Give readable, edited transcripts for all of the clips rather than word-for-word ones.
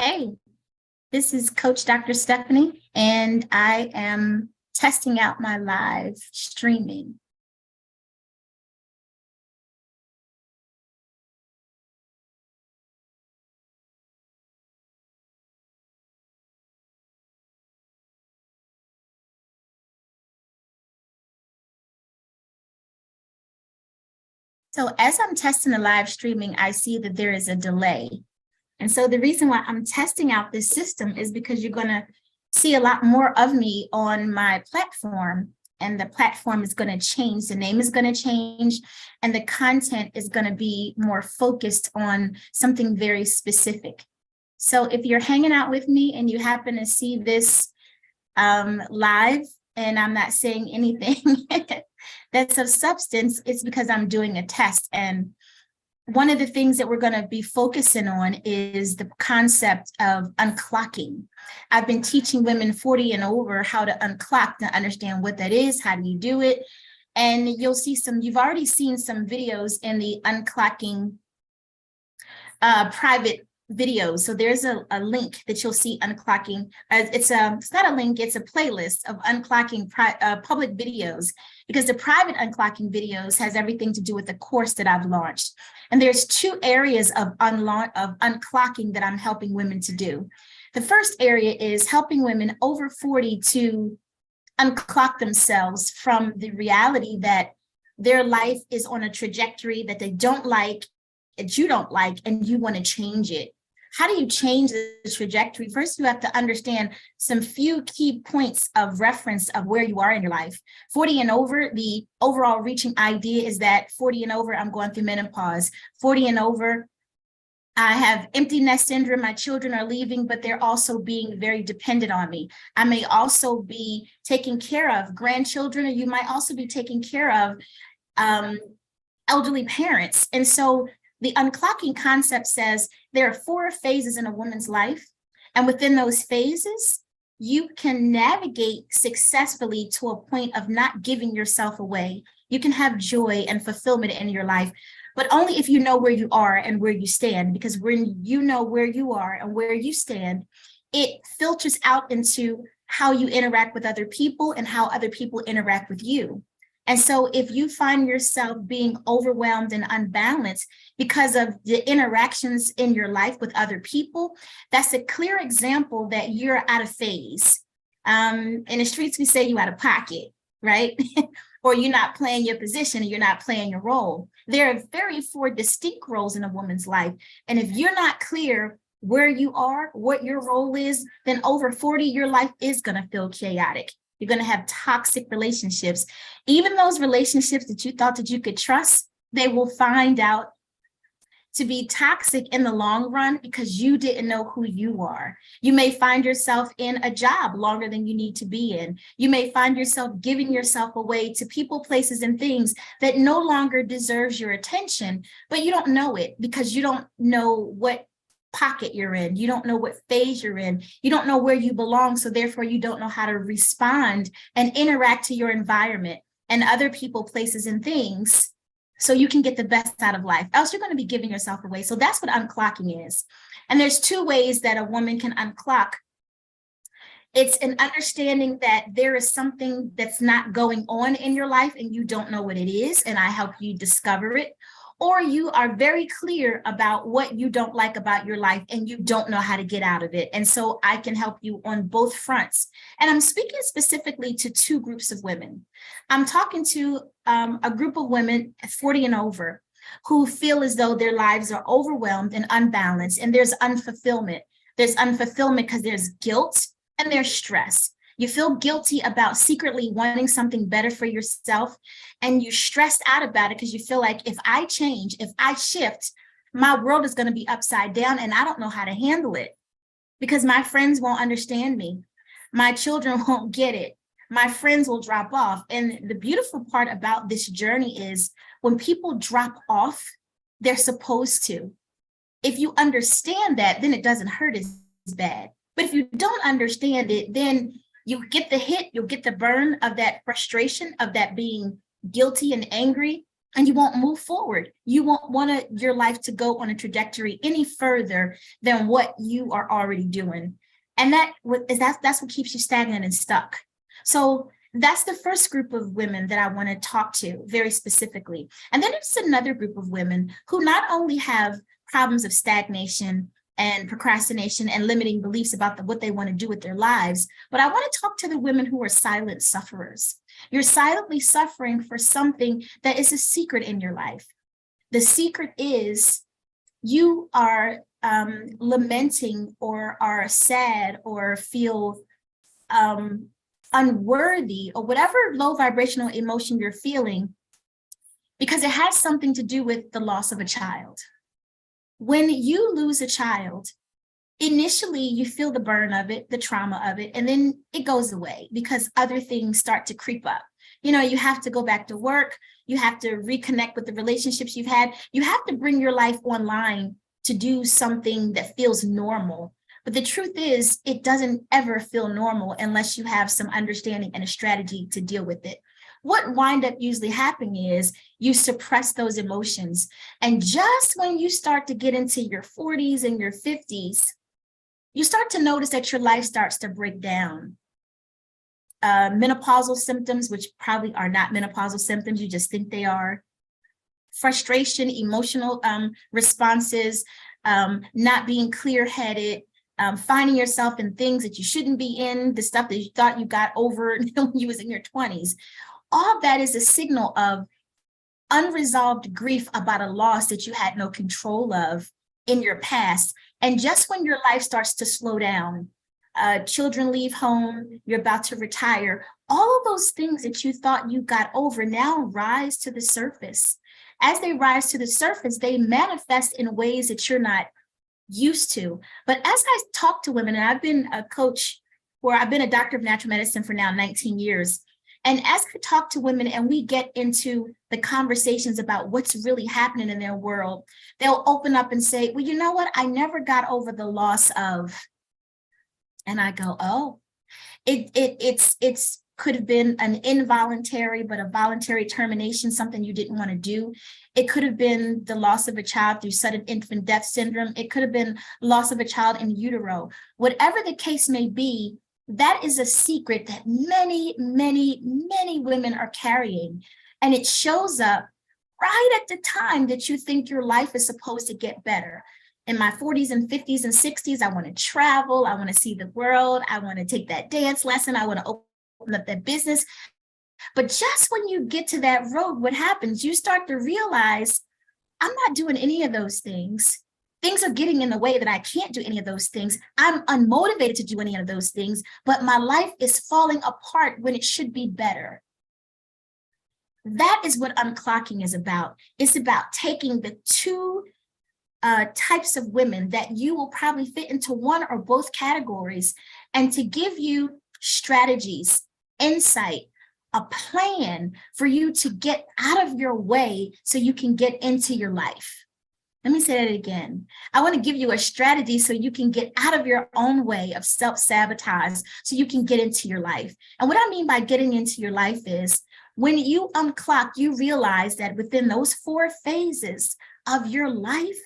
Hey, this is Coach Dr. Stephanie, and I am testing out my live streaming. So as I'm testing the live streaming, I see that there is a delay. And so the reason why I'm testing out this system is because you're going to see a lot more of me on my platform, and the platform is going to change. The name is going to change, and the content is going to be more focused on something very specific. So if you're hanging out with me and you happen to see this live, and I'm not saying anything that's of substance, it's because I'm doing a test. And one of the things that we're going to be focusing on is the concept of unclocking. I've been teaching women 40 and over how to unclock, to understand what that is, how do you do it. And you'll see you've already seen some videos in the unclocking private videos. So there's a link that you'll see unclocking. It's not a link, it's a playlist of unclocking public videos, because the private unclocking videos has everything to do with the course that I've launched. And there's two areas of unclocking that I'm helping women to do. The first area is helping women over 40 to unclock themselves from the reality that their life is on a trajectory that they don't like, that you don't like, and you want to change it. How do you change the trajectory? First, you have to understand some few key points of reference of where you are in your life. 40 and over, the overall reaching idea is that 40 and over, I'm going through menopause. 40 and over, I have empty nest syndrome. My children are leaving, but they're also being very dependent on me. I may also be taking care of grandchildren, or you might also be taking care of elderly parents. And so the unclocking concept says there are 4 phases in a woman's life, and within those phases, you can navigate successfully to a point of not giving yourself away. You can have joy and fulfillment in your life, but only if you know where you are and where you stand, because when you know where you are and where you stand, it filters out into how you interact with other people and how other people interact with you. And so if you find yourself being overwhelmed and unbalanced because of the interactions in your life with other people, that's a clear example that you're out of phase. In the streets, we say you out of pocket, right? Or you're not playing your position, and you're not playing your role. There are 4 distinct roles in a woman's life. And if you're not clear where you are, what your role is, then over 40, your life is going to feel chaotic. You're going to have toxic relationships. Even those relationships that you thought that you could trust, they will find out to be toxic in the long run because you didn't know who you are. You may find yourself in a job longer than you need to be in. You may find yourself giving yourself away to people, places, and things that no longer deserves your attention, but you don't know it because you don't know what pocket you're in. You don't know what phase you're in. You don't know where you belong. So therefore, you don't know how to respond and interact to your environment and other people, places, and things, so you can get the best out of life. Else you're going to be giving yourself away. So that's what unclocking is. And there's 2 ways that a woman can unclock. It's an understanding that there is something that's not going on in your life and you don't know what it is, and I help you discover it. Or you are very clear about what you don't like about your life and you don't know how to get out of it. And so I can help you on both fronts. And I'm speaking specifically to 2 groups of women. I'm talking to a group of women 40 and over who feel as though their lives are overwhelmed and unbalanced, and there's unfulfillment. There's unfulfillment because there's guilt and there's stress. You feel guilty about secretly wanting something better for yourself, and you're stressed out about it because you feel like if I change, if I shift, my world is going to be upside down and I don't know how to handle it because my friends won't understand me. My children won't get it. My friends will drop off. And the beautiful part about this journey is when people drop off, they're supposed to. If you understand that, then it doesn't hurt as bad. But if you don't understand it, then you get the hit, you'll get the burn of that frustration, of that being guilty and angry. and you won't move forward. You won't want your life to go on a trajectory any further than what you are already doing. And that's what keeps you stagnant and stuck. So that's the first group of women that I want to talk to very specifically. And then there's another group of women who not only have problems of stagnation and procrastination and limiting beliefs about what they want to do with their lives, but I want to talk to the women who are silent sufferers. You're silently suffering for something that is a secret in your life. The secret is you are lamenting or are sad or feel unworthy or whatever low vibrational emotion you're feeling, because it has something to do with the loss of a child. When you lose a child, initially you feel the burn of it, the trauma of it, and then it goes away because other things start to creep up. You know, you have to go back to work. You have to reconnect with the relationships you've had. You have to bring your life online to do something that feels normal. But the truth is, it doesn't ever feel normal unless you have some understanding and a strategy to deal with it. What wind up usually happening is you suppress those emotions. And just when you start to get into your 40s and your 50s, you start to notice that your life starts to break down. Menopausal symptoms, which probably are not menopausal symptoms, you just think they are. Frustration, emotional responses, not being clear-headed, finding yourself in things that you shouldn't be in, the stuff that you thought you got over when you was in your 20s. All of that is a signal of unresolved grief about a loss that you had no control of in your past. And just when your life starts to slow down, children leave home, you're about to retire, all of those things that you thought you got over now rise to the surface. As they rise to the surface, they manifest in ways that you're not used to. But as I talk to women, and I've been a coach, or I've been a doctor of natural medicine for now 19 years, and as I talk to women and we get into the conversations about what's really happening in their world, they'll open up and say, well, you know what? I never got over the loss of, and I go, oh, it's could have been an involuntary, but a voluntary termination, something you didn't want to do. It could have been the loss of a child through sudden infant death syndrome. It could have been loss of a child in utero. Whatever the case may be, that is a secret that many, many, many women are carrying. And it shows up right at the time that you think your life is supposed to get better. In my 40s and 50s and 60s, I want to travel. I want to see the world. I want to take that dance lesson. I want to open up that business. But just when you get to that road, what happens? You start to realize, I'm not doing any of those things. Things are getting in the way that I can't do any of those things. I'm unmotivated to do any of those things, but my life is falling apart when it should be better. That is what unclocking is about. It's about taking the two types of women that you will probably fit into one or both categories, and to give you strategies, insight, a plan for you to get out of your way so you can get into your life. Let me say that again. I want to give you a strategy so you can get out of your own way of self-sabotage so you can get into your life. And what I mean by getting into your life is when you unclock, you realize that within those 4 phases of your life,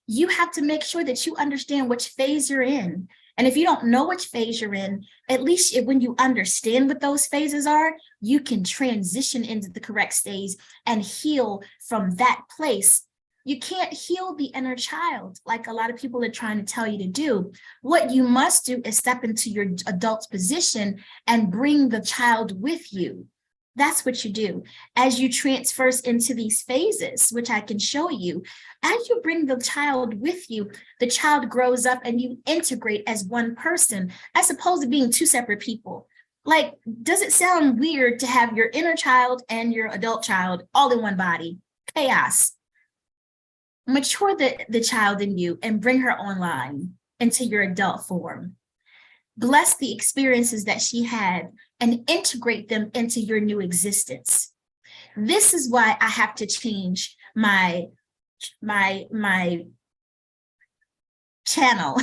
you have to make sure that you understand which phase you're in. And if you don't know which phase you're in, at least when you understand what those phases are, you can transition into the correct stage and heal from that place. You can't heal the inner child like a lot of people are trying to tell you to do. What you must do is step into your adult position and bring the child with you. That's what you do. As you transfer into these phases, which I can show you, as you bring the child with you, the child grows up and you integrate as one person, as opposed to being 2 separate people. Like, does it sound weird to have your inner child and your adult child all in one body? Chaos. Mature the child in you and bring her online into your adult form. Bless the experiences that she had and integrate them into your new existence. This is why I have to change my channel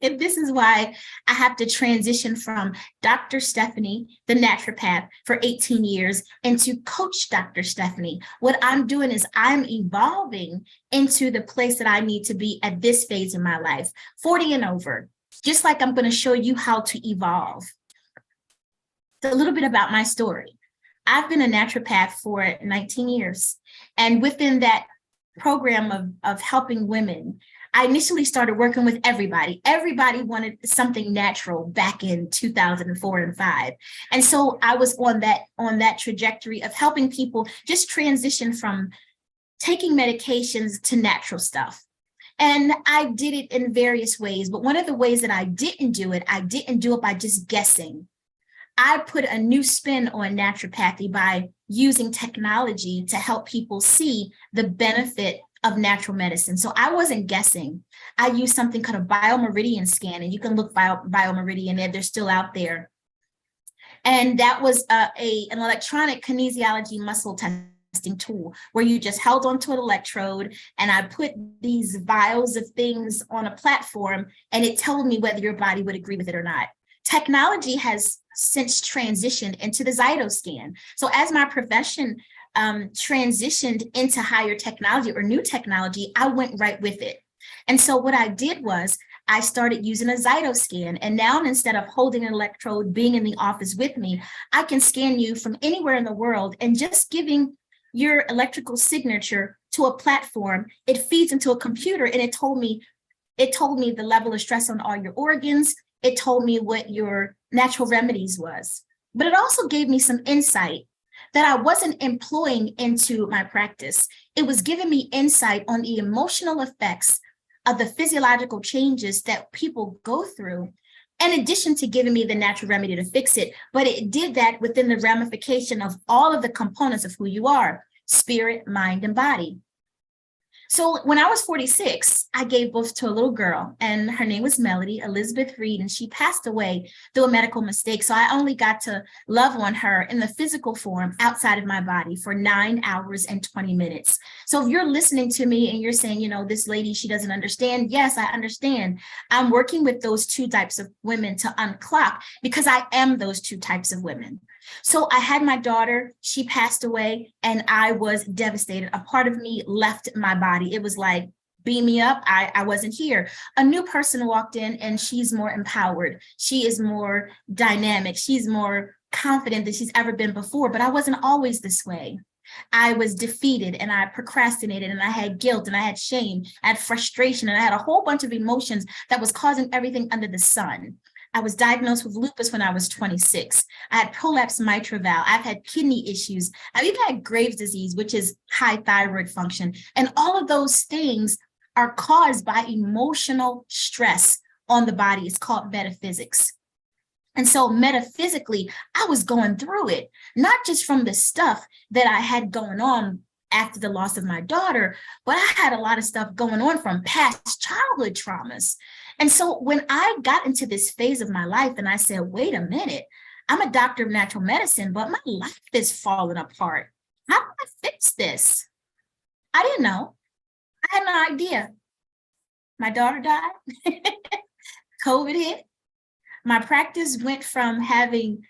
And this is why I have to transition from Dr. Stephanie, the naturopath, for 18 years into Coach Dr. Stephanie. What I'm doing is I'm evolving into the place that I need to be at this phase in my life, 40 and over, just like I'm going to show you how to evolve. So a little bit about my story. I've been a naturopath for 19 years. And within that program of helping women, I initially started working with everybody. Everybody wanted something natural back in 2004 and 5. And so I was on that trajectory of helping people just transition from taking medications to natural stuff. And I did it in various ways. But one of the ways that I didn't do it by just guessing. I put a new spin on naturopathy by using technology to help people see the benefit of natural medicine. So I wasn't guessing. I used something called a biomeridian scan, and you can look biomeridian, they're still out there. And that was an electronic kinesiology muscle testing tool where you just held onto an electrode, and I put these vials of things on a platform, and it told me whether your body would agree with it or not. Technology has since transitioned into the Zytoscan. So as my profession transitioned into higher technology or new technology, I went right with it. And so what I did was I started using a Zytoscan. And now instead of holding an electrode, being in the office with me, I can scan you from anywhere in the world, and just giving your electrical signature to a platform, it feeds into a computer, and it told me the level of stress on all your organs. It told me what your natural remedies was. But it also gave me some insight that I wasn't employing into my practice. It was giving me insight on the emotional effects of the physiological changes that people go through, in addition to giving me the natural remedy to fix it. But it did that within the ramification of all of the components of who you are: spirit, mind, and body. So when I was 46, I gave birth to a little girl, and her name was Melody Elizabeth Reed, and she passed away through a medical mistake. So I only got to love on her in the physical form outside of my body for 9 hours and 20 minutes. So if you're listening to me and you're saying, this lady, she doesn't understand. Yes, I understand. I'm working with those two types of women to unclock, because I am those two types of women. So I had my daughter, she passed away, and I was devastated. A part of me left my body. It was like, beam me up. I wasn't here. A new person walked in, and she's more empowered. She is more dynamic. She's more confident than she's ever been before. But I wasn't always this way. I was defeated, and I procrastinated, and I had guilt, and I had shame, I had frustration, and I had a whole bunch of emotions that was causing everything under the sun. I was diagnosed with lupus when I was 26. I had prolapsed mitral valve. I've had kidney issues. I've even had Graves' disease, which is high thyroid function. And all of those things are caused by emotional stress on the body. It's called metaphysics. And so metaphysically, I was going through it, not just from the stuff that I had going on after the loss of my daughter, but I had a lot of stuff going on from past childhood traumas. And so when I got into this phase of my life and I said, wait a minute, I'm a doctor of natural medicine, but my life is falling apart. How do I fix this? I didn't know. I had no idea. My daughter died. COVID hit. My practice went from having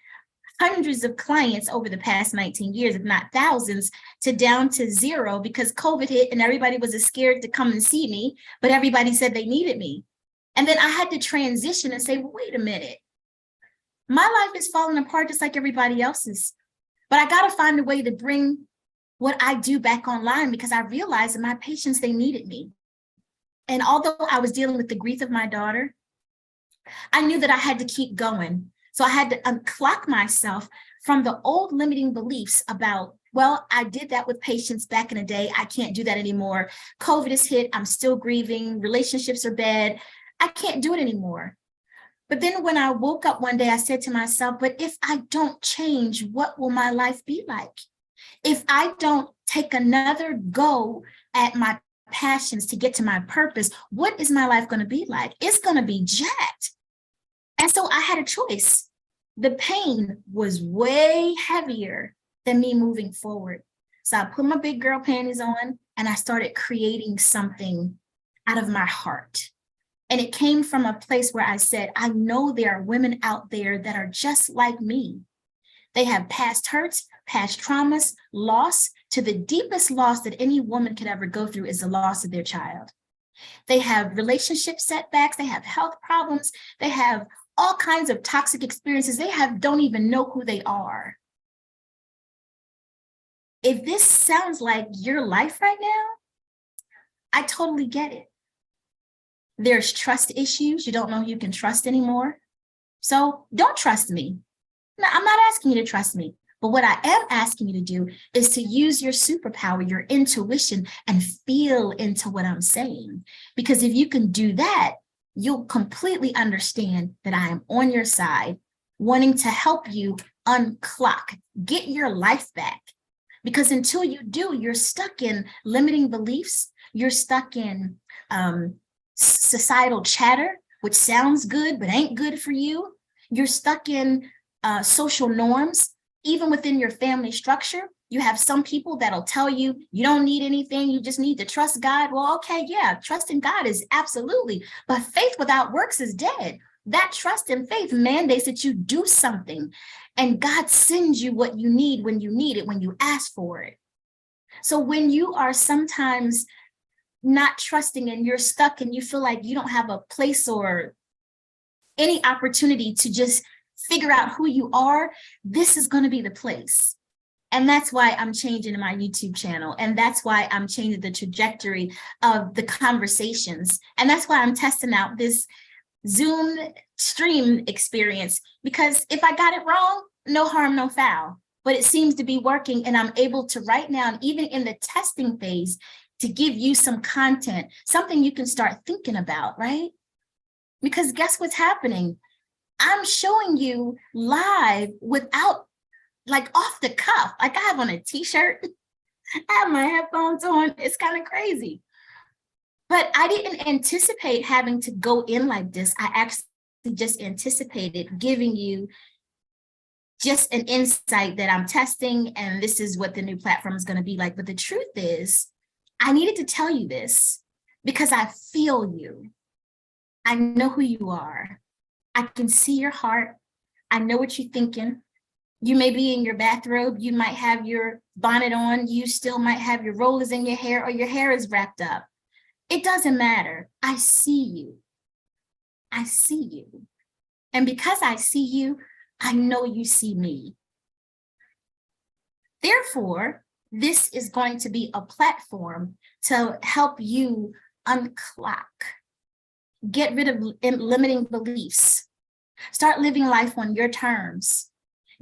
hundreds of clients over the past 19 years, if not thousands, to down to zero because COVID hit and everybody was scared to come and see me, but everybody said they needed me. And then I had to transition and say, well, wait a minute. My life is falling apart just like everybody else's, but I got to find a way to bring what I do back online because I realized that my patients, they needed me. And although I was dealing with the grief of my daughter, I knew that I had to keep going. So I had to unclock myself from the old limiting beliefs about, well, I did that with patients back in the day. I can't do that anymore. COVID has hit. I'm still grieving. Relationships are bad. I can't do it anymore. But then when I woke up one day, I said to myself, but if I don't change, what will my life be like? If I don't take another go at my passions to get to my purpose, what is my life going to be like? It's going to be jacked. And so I had a choice. The pain was way heavier than me moving forward. So I put my big girl panties on and I started creating something out of my heart. And it came from a place where I said, I know there are women out there that are just like me. They have past hurts, past traumas, loss. To the deepest loss that any woman could ever go through is the loss of their child. They have relationship setbacks. They have health problems. They have all kinds of toxic experiences. They don't even know who they are. If this sounds like your life right now, I totally get it. There's trust issues. You don't know who you can trust anymore. So don't trust me. No, I'm not asking you to trust me. But what I am asking you to do is to use your superpower, your intuition, and feel into what I'm saying. Because if you can do that, you'll completely understand that I am on your side, wanting to help you unclock, get your life back. Because until you do, you're stuck in limiting beliefs. You're stuck in societal chatter, which sounds good, but ain't good for you. You're stuck in social norms. Even within your family structure, you have some people that'll tell you, you don't need anything, you just need to trust God. Well, okay, yeah, trusting God is absolutely, but faith without works is dead. That trust and faith mandates that you do something, and God sends you what you need when you need it, when you ask for it. So when you are sometimes not trusting and you're stuck and you feel like you don't have a place or any opportunity to just figure out who you are, this is going to be the place. And that's why I'm changing my YouTube channel. And that's why I'm changing the trajectory of the conversations. And that's why I'm testing out this Zoom stream experience, because if I got it wrong, no harm, no foul. But it seems to be working, and I'm able to right now, and even in the testing phase, to give you some content, something you can start thinking about, right? Because guess what's happening? I'm showing you live without, like, off the cuff. Like, I have on a t-shirt, I have my headphones on. It's kind of crazy. But I didn't anticipate having to go in like this. I actually just anticipated giving you just an insight that I'm testing, and this is what the new platform is going to be like. But the truth is, I needed to tell you this because I feel you. I know who you are. I can see your heart. I know what you're thinking. You may be in your bathrobe. You might have your bonnet on. You still might have your rollers in your hair, or your hair is wrapped up. It doesn't matter. I see you. I see you. And because I see you, I know you see me. Therefore, this is going to be a platform to help you unclock, get rid of limiting beliefs, start living life on your terms,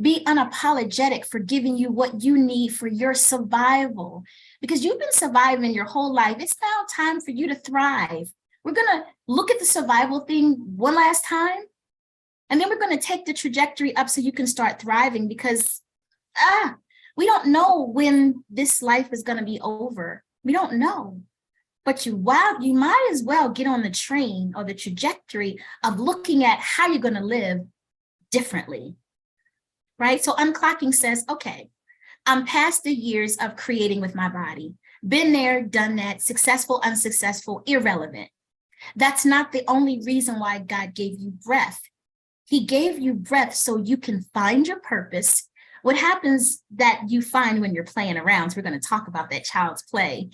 be unapologetic for giving you what you need for your survival, because you've been surviving your whole life. It's now time for you to thrive. We're going to look at the survival thing one last time, and then we're going to take the trajectory up so you can start thriving, because we don't know when this life is going to be over. We don't know. But you might as well get on the train or the trajectory of looking at how you're going to live differently, right? So unclocking says, okay, I'm past the years of creating with my body. Been there, done that, successful, unsuccessful, irrelevant. That's not the only reason why God gave you breath. He gave you breath so you can find your purpose. What happens that you find when you're playing around, so we're going to talk about that child's play,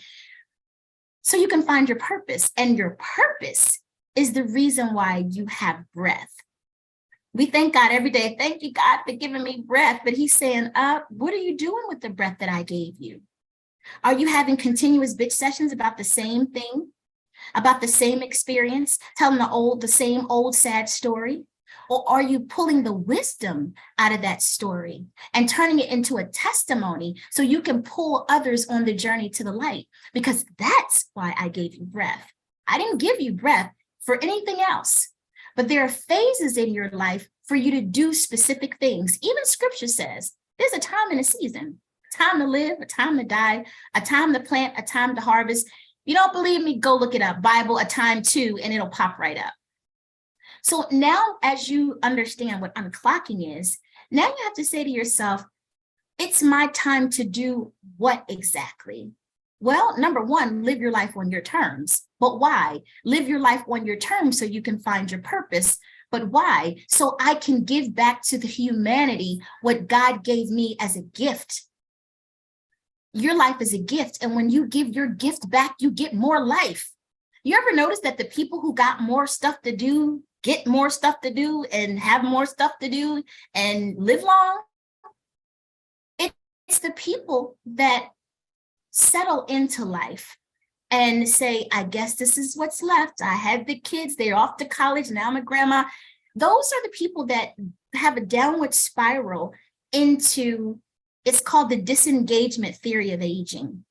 so you can find your purpose, and your purpose is the reason why you have breath. We thank God every day. Thank you, God, for giving me breath. But he's saying, what are you doing with the breath that I gave you? Are you having continuous bitch sessions about the same thing, about the same experience, telling the same old sad story? Or are you pulling the wisdom out of that story and turning it into a testimony so you can pull others on the journey to the light? Because that's why I gave you breath. I didn't give you breath for anything else. But there are phases in your life for you to do specific things. Even scripture says there's a time and a season, a time to live, a time to die, a time to plant, a time to harvest. You don't believe me? Go look it up. Bible, a time to, and it'll pop right up. So now, as you understand what unclocking is, now you have to say to yourself, it's my time to do what exactly? Well, number one, live your life on your terms. But why? Live your life on your terms so you can find your purpose. But why? So I can give back to the humanity what God gave me as a gift. Your life is a gift. And when you give your gift back, you get more life. You ever notice that the people who got more stuff to do, get more stuff to do and have more stuff to do and live long? It's the people that settle into life and say, I guess this is what's left. I had the kids, they're off to college, now I'm a grandma. Those are the people that have a downward spiral into, it's called the disengagement theory of aging.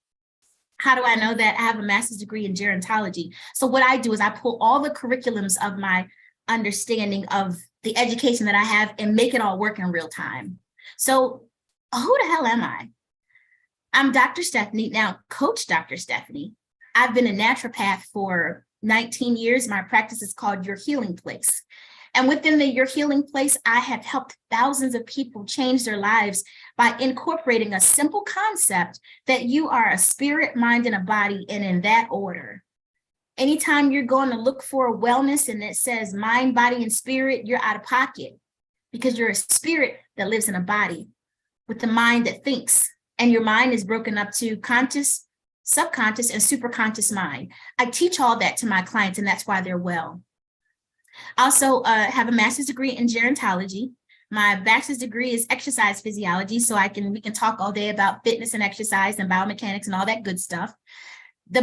How do I know that? I have a master's degree in gerontology. So what I do is I pull all the curriculums of my understanding of the education that I have and make it all work in real time. So who the hell am I? I'm Dr. Stephanie, now Coach Dr. Stephanie. I've been a naturopath for 19 years. My practice is called Your Healing Place. And within the Your Healing Place, I have helped thousands of people change their lives by incorporating a simple concept that you are a spirit, mind, and a body, and in that order. Anytime you're going to look for wellness and it says mind, body, and spirit, you're out of pocket because you're a spirit that lives in a body with the mind that thinks. And your mind is broken up to conscious, subconscious, and superconscious mind. I teach all that to my clients, and that's why they're well. I also have a master's degree in gerontology. My bachelor's degree is exercise physiology, so we can talk all day about fitness and exercise and biomechanics and all that good stuff. The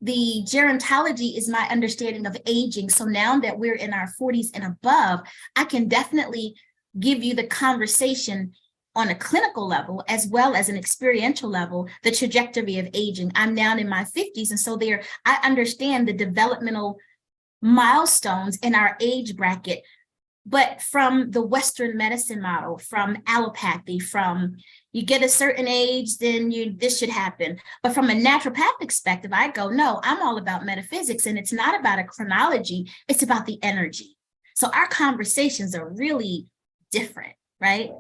gerontology is my understanding of aging. So now that we're in our 40s and above, I can definitely give you the conversation on a clinical level, as well as an experiential level, the trajectory of aging. I'm now in my 50s, and so I understand the developmental milestones in our age bracket, but from the Western medicine model, from allopathy, from you get a certain age, then this should happen. But from a naturopathic perspective, I go, no, I'm all about metaphysics, and it's not about a chronology, it's about the energy. So our conversations are really different, right?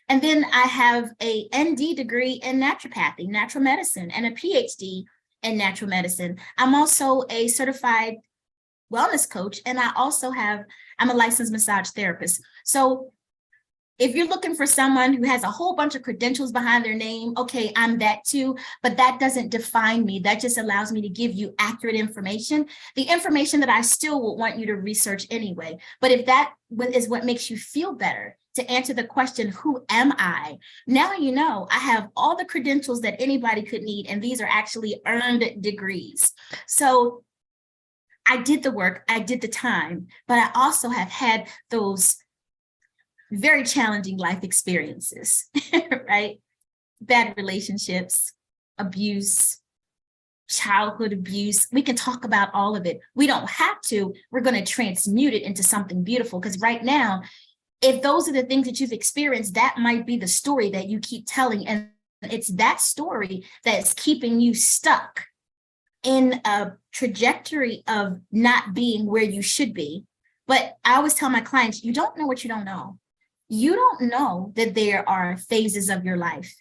And then I have a ND degree in naturopathy, natural medicine, and a PhD in natural medicine. I'm also a certified wellness coach, and I'm a licensed massage therapist. So if you're looking for someone who has a whole bunch of credentials behind their name, okay, I'm that too, but that doesn't define me. That just allows me to give you accurate information, the information that I still would want you to research anyway. But if that is what makes you feel better, to answer the question, who am I? Now you know I have all the credentials that anybody could need, and these are actually earned degrees. So I did the work, I did the time, but I also have had those very challenging life experiences, right? Bad relationships, abuse, childhood abuse. We can talk about all of it. We don't have to. We're going to transmute it into something beautiful, because right now, if those are the things that you've experienced, that might be the story that you keep telling. And it's that story that's keeping you stuck in a trajectory of not being where you should be. But I always tell my clients, you don't know what you don't know. You don't know that there are phases of your life.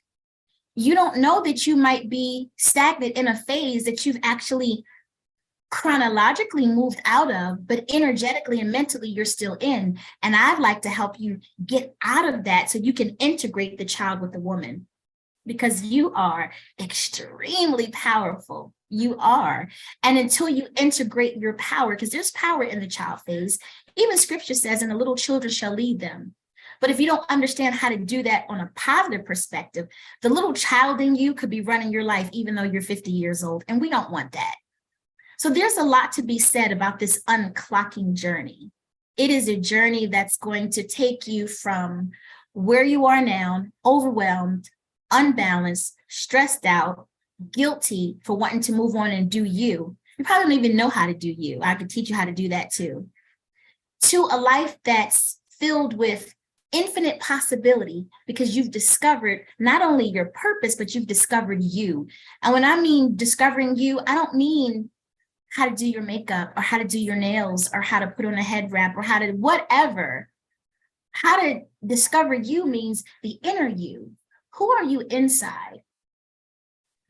You don't know that you might be stagnant in a phase that you've actually chronologically moved out of, but energetically and mentally you're still in. And I'd like to help you get out of that so you can integrate the child with the woman, because you are extremely powerful. You are. And until you integrate your power, because there's power in the child phase, even scripture says, and the little children shall lead them. But if you don't understand how to do that on a positive perspective, the little child in you could be running your life even though you're 50 years old. And we don't want that. So there's a lot to be said about this unclocking journey. It is a journey that's going to take you from where you are now, overwhelmed, unbalanced, stressed out, guilty for wanting to move on and do you. You probably don't even know how to do you. I could teach you how to do that too. To a life that's filled with infinite possibility, because you've discovered not only your purpose, but you've discovered you. And when I mean discovering you, I don't mean how to do your makeup or how to do your nails or how to put on a head wrap or how to whatever. How to discover you means the inner you. Who are you inside?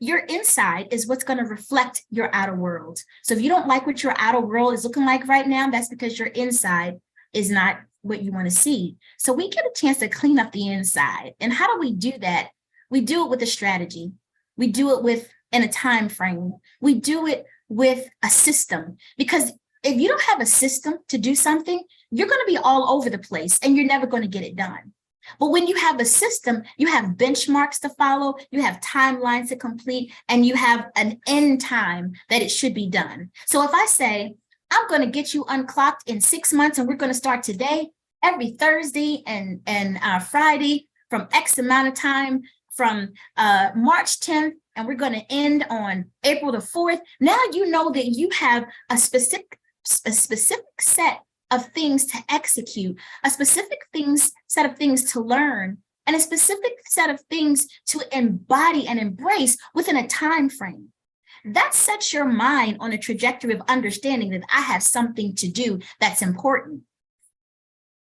your inside is what's going to reflect your outer world. So if you don't like what your outer world is looking like right now, that's because your inside is not what you want to see. So we get a chance to clean up the inside. And how do we do that? We do it with a strategy. We do it in a time frame. We do it with a system, because if you don't have a system to do something, you're going to be all over the place and you're never going to get it done. But when you have a system, you have benchmarks to follow, you have timelines to complete, and you have an end time that it should be done. So if I say, I'm going to get you unclocked in 6 months, and we're going to start today, every Thursday and Friday from X amount of time from March 10th, and we're going to end on April the 4th. Now you know that you have a specific set of things to execute, a specific set of things to learn, and a specific set of things to embody and embrace within a time frame. That sets your mind on a trajectory of understanding that I have something to do that's important.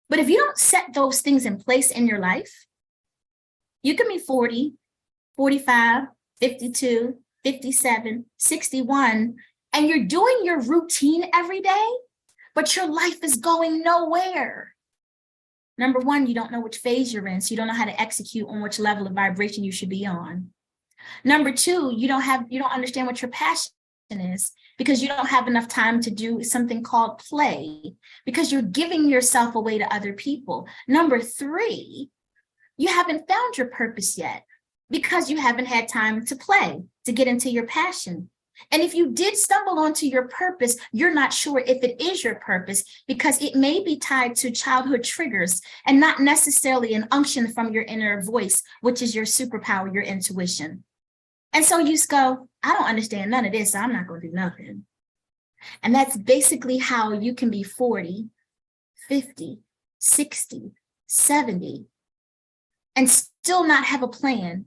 But if you don't set those things in place in your life, you can be 40, 45, 52, 57, 61, and you're doing your routine every day, but your life is going nowhere. Number one, you don't know which phase you're in, so you don't know how to execute on which level of vibration you should be on. Number two, you don't understand what your passion is, because you don't have enough time to do something called play, because you're giving yourself away to other people. Number three, you haven't found your purpose yet, because you haven't had time to play, to get into your passion. And if you did stumble onto your purpose, you're not sure if it is your purpose, because it may be tied to childhood triggers and not necessarily an unction from your inner voice, which is your superpower, your intuition. And so you just go, I don't understand none of this, so I'm not going to do nothing. And that's basically how you can be 40, 50, 60, 70, and still not have a plan.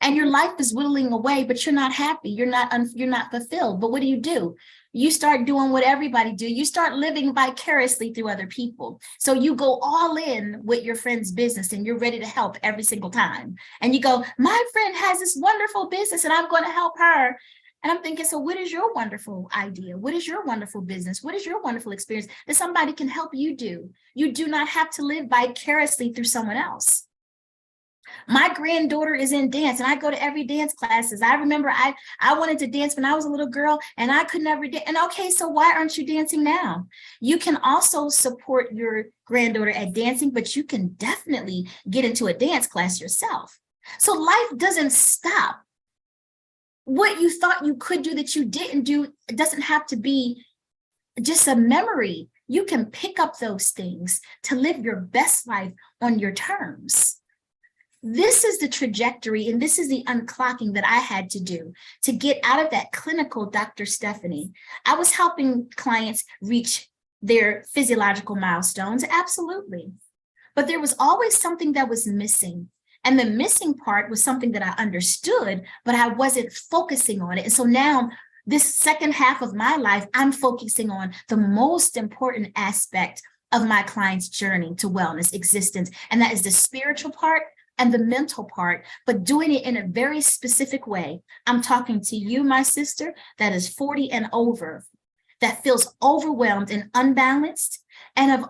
And your life is whittling away, but you're not happy. You're not fulfilled. But what do? You start doing what everybody do. You start living vicariously through other people. So you go all in with your friend's business and you're ready to help every single time. And you go, my friend has this wonderful business and I'm going to help her. And I'm thinking, so what is your wonderful idea? What is your wonderful business? What is your wonderful experience that somebody can help you do? You do not have to live vicariously through someone else. My granddaughter is in dance and I go to every dance classes. I remember I wanted to dance when I was a little girl and I could never dance. And okay, so why aren't you dancing now? You can also support your granddaughter at dancing, but you can definitely get into a dance class yourself. So life doesn't stop. What you thought you could do that you didn't do, it doesn't have to be just a memory. You can pick up those things to live your best life on your terms. This is the trajectory, and this is the unclocking that I had to do to get out of that clinical Dr. Stephanie. I was helping clients reach their physiological milestones, absolutely. But there was always something that was missing. And the missing part was something that I understood, but I wasn't focusing on it. And so now, this second half of my life, I'm focusing on the most important aspect of my client's journey to wellness, existence, and that is the spiritual part and the mental part, but doing it in a very specific way. I'm talking to you, my sister, that is 40 and over, that feels overwhelmed and unbalanced. And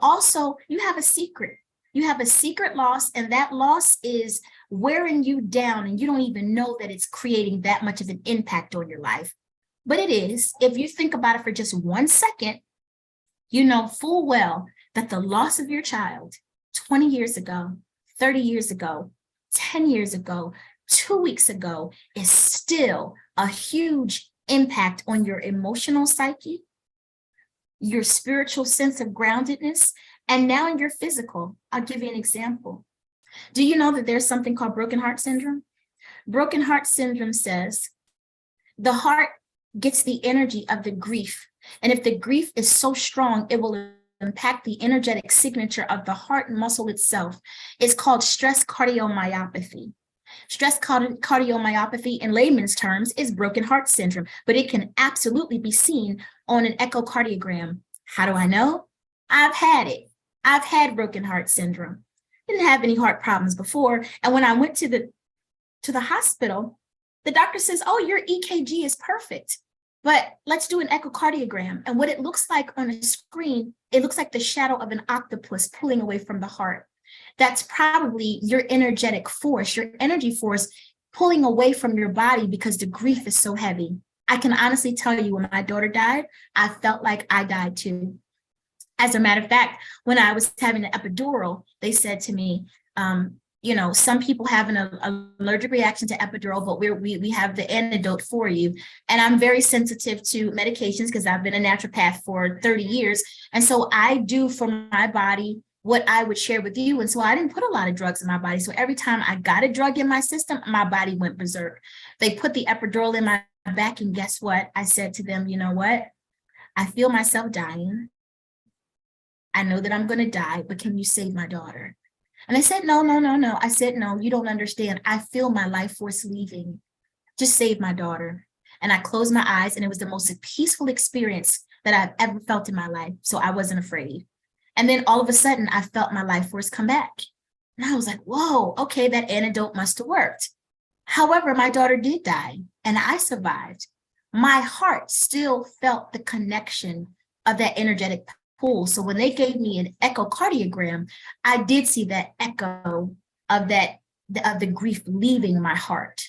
you have a secret. You have a secret loss, and that loss is wearing you down, and you don't even know that it's creating that much of an impact on your life. But it is. If you think about it for just 1 second, you know full well that the loss of your child 20 years ago, 30 years ago, 10 years ago, 2 weeks ago is still a huge impact on your emotional psyche, your spiritual sense of groundedness, and now in your physical. I'll give you an example. Do you know that there's something called broken heart syndrome? Broken heart syndrome says the heart gets the energy of the grief. And if the grief is so strong, it will impact the energetic signature of the heart muscle itself. It's called stress cardiomyopathy. Stress cardiomyopathy in layman's terms is broken heart syndrome, but it can absolutely be seen on an echocardiogram. How do I know? I've had it. I've had broken heart syndrome. Didn't have any heart problems before. And when I went to the hospital, The doctor says, oh, your EKG is perfect, but let's do an echocardiogram. And what it looks like on a screen, it looks like the shadow of an octopus pulling away from the heart. That's probably your energetic force, your energy force pulling away from your body because the grief is so heavy. I can honestly tell you, when my daughter died, I felt like I died too. As a matter of fact, when I was having an epidural, they said to me, some people have an allergic reaction to epidural, but we have the antidote for you. And I'm very sensitive to medications because I've been a naturopath for 30 years. And so I do for my body what I would share with you. And so I didn't put a lot of drugs in my body. So every time I got a drug in my system, my body went berserk. They put the epidural in my back, and guess what? I said to them, you know what? I feel myself dying. I know that I'm going to die, but can you save my daughter? And they said, no. I said, no, you don't understand. I feel my life force leaving. Just save my daughter. And I closed my eyes, and it was the most peaceful experience that I've ever felt in my life. So I wasn't afraid. And then all of a sudden, I felt my life force come back. And I was like, whoa, okay, that antidote must have worked. However, my daughter did die, and I survived. My heart still felt the connection of that energetic pull. So when they gave me an echocardiogram, I did see that echo of the grief leaving my heart.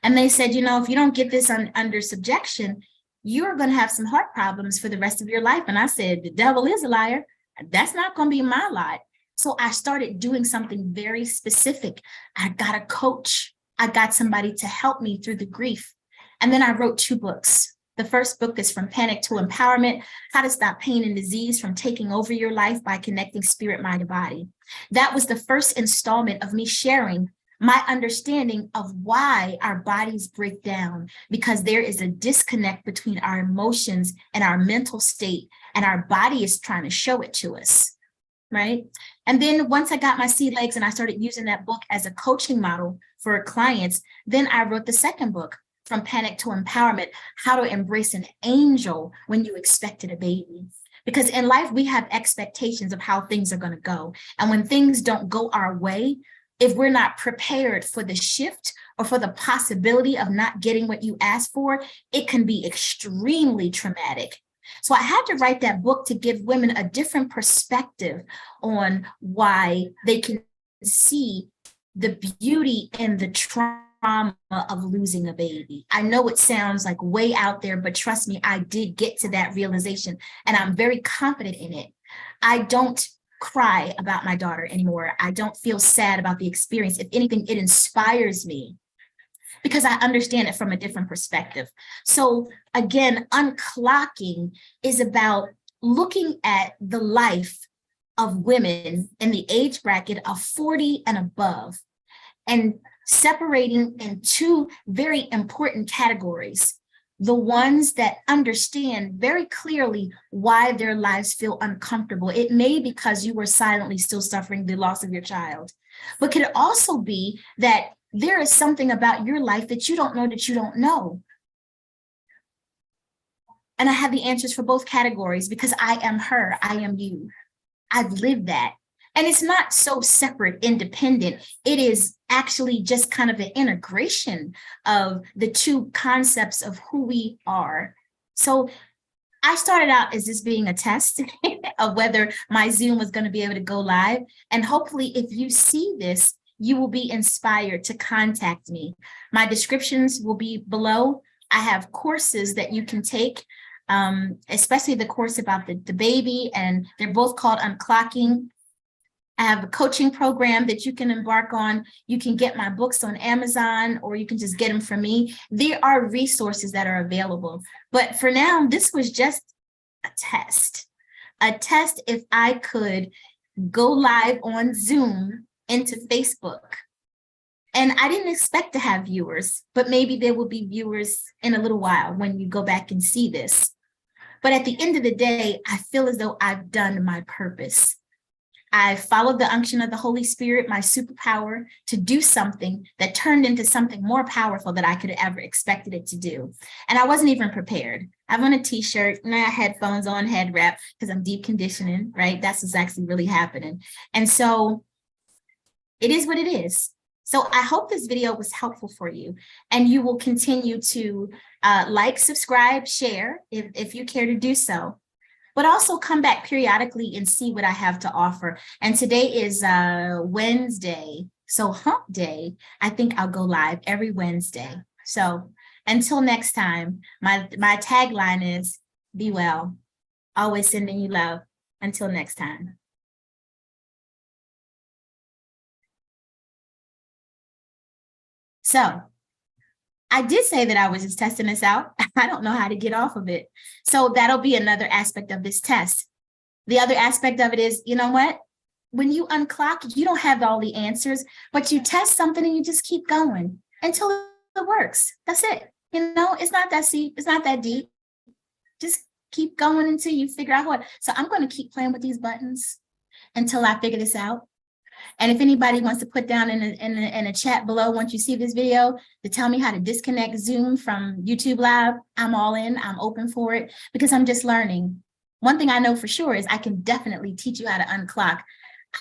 And they said, if you don't get this under subjection, you're going to have some heart problems for the rest of your life. And I said, the devil is a liar. That's not going to be my lot. So I started doing something very specific. I got a coach. I got somebody to help me through the grief. And then I wrote 2 books. The first book is From Panic to Empowerment: How to Stop Pain and Disease from Taking Over Your Life by Connecting Spirit, Mind, and Body. That was the first installment of me sharing my understanding of why our bodies break down, because there is a disconnect between our emotions and our mental state, and our body is trying to show it to us, right? And then once I got my sea legs and I started using that book as a coaching model for clients, then I wrote the second book, From Panic to Empowerment: How to Embrace an Angel When You Expected a Baby. Because in life, we have expectations of how things are going to go. And when things don't go our way, if we're not prepared for the shift or for the possibility of not getting what you asked for, it can be extremely traumatic. So I had to write that book to give women a different perspective on why they can see the beauty and the trauma of losing a baby. I know it sounds like way out there, but trust me, I did get to that realization, and I'm very confident in it. I don't cry about my daughter anymore. I don't feel sad about the experience. If anything, it inspires me because I understand it from a different perspective. So again, unclocking is about looking at the life of women in the age bracket of 40 and above, and separating in 2 very important categories. The ones that understand very clearly why their lives feel uncomfortable. It may be because you were silently still suffering the loss of your child, but could it also be that there is something about your life that you don't know that you don't know? And I have the answers for both categories because I am her, I am you. I've lived that. And it's not so separate, independent. It is actually just kind of an integration of the 2 concepts of who we are. So I started out as this being a test of whether my Zoom was going to be able to go live. And hopefully, if you see this, you will be inspired to contact me. My descriptions will be below. I have courses that you can take, especially the course about the baby, and they're both called UnClocking. I have a coaching program that you can embark on. You can get my books on Amazon, or you can just get them from me. There are resources that are available. But for now, this was just a test if I could go live on Zoom into Facebook. And I didn't expect to have viewers, but maybe there will be viewers in a little while when you go back and see this. But at the end of the day, I feel as though I've done my purpose. I followed the unction of the Holy Spirit, my superpower, to do something that turned into something more powerful than I could have ever expected it to do. And I wasn't even prepared. I have on a t-shirt, and I had headphones on, head wrap, because I'm deep conditioning, right? That's what's actually really happening. And so it is what it is. So I hope this video was helpful for you, and you will continue to like, subscribe, share if you care to do so, but also come back periodically and see what I have to offer. And today is Wednesday, so hump day. I think I'll go live every Wednesday. So until next time, my tagline is be well, always sending you love. Until next time. So I did say that I was just testing this out. I don't know how to get off of it. So that'll be another aspect of this test. The other aspect of it is, you know what? When you unclock, you don't have all the answers, but you test something and you just keep going until it works. That's it. You know, it's not that deep. It's not that deep. Just keep going until you figure out what. So I'm going to keep playing with these buttons until I figure this out. And if anybody wants to put down in a chat below, once you see this video, to tell me how to disconnect Zoom from YouTube Live, I'm all in. I'm open for it because I'm just learning. One thing I know for sure is I can definitely teach you how to unclock.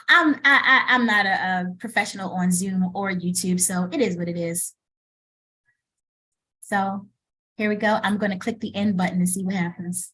I'm not a professional on Zoom or YouTube, so it is what it is. So here we go. I'm going to click the end button and see what happens.